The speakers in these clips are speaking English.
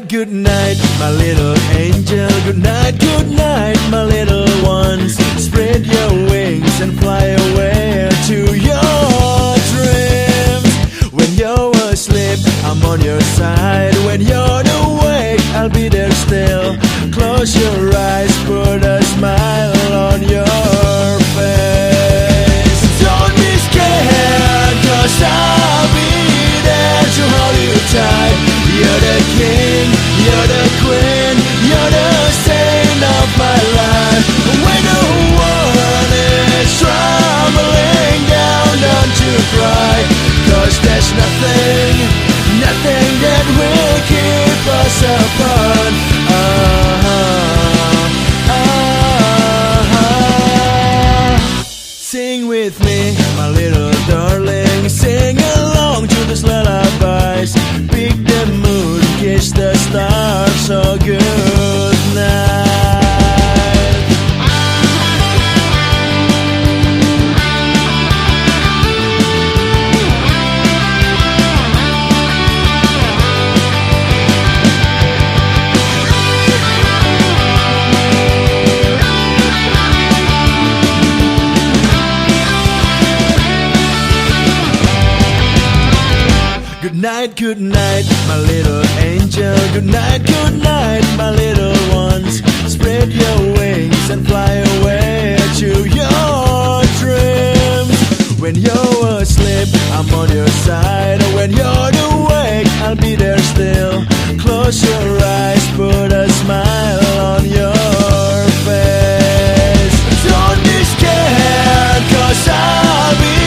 Good night, my little angel. Good night, my little ones. Spread your wings and fly away to your dreams. When you're asleep, I'm on your side. When you're awake, I'll be there still. Close your eyes, put a smile on your face. Don't be scared, 'cause I'll be there to hold you tight. You're the king, you're the queen, you're the saint of my life. When the world is crumbling down, don't you cry, 'cause there's nothing that will keep us apart. Sing with me, my little darling. Sing along to these lullabies. Pick the mood, kiss the stars. So good night. Good night, my little angel. Good night, my little ones. Spread your wings and fly away to your dreams. When you're asleep, I'm on your side. When you're awake, I'll be there still. Close your eyes, put a smile on your face. Don't be scared, 'cause I'll be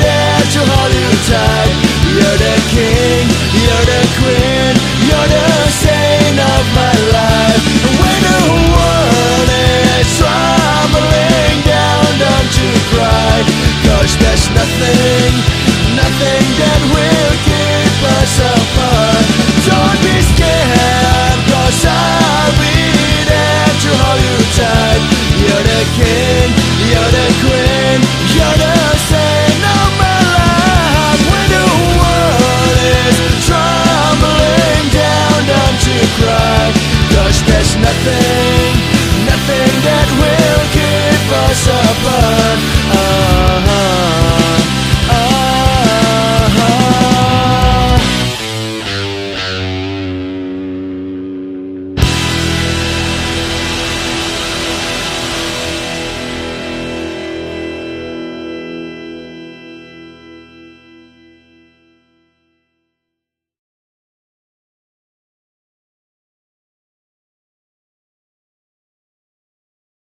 there to hold you tight. You're the king, you're the queen, you're the saint of my life. When the world is crumbling down, don't you cry, 'cause there's nothing that will keep us apart. Don't be scared, 'cause I'll be there to hold you tight. You're the king, you're the queen, you're the saint of my life. When the world is crumbling down, don't you cry, 'cause there's nothing that will keep us apart.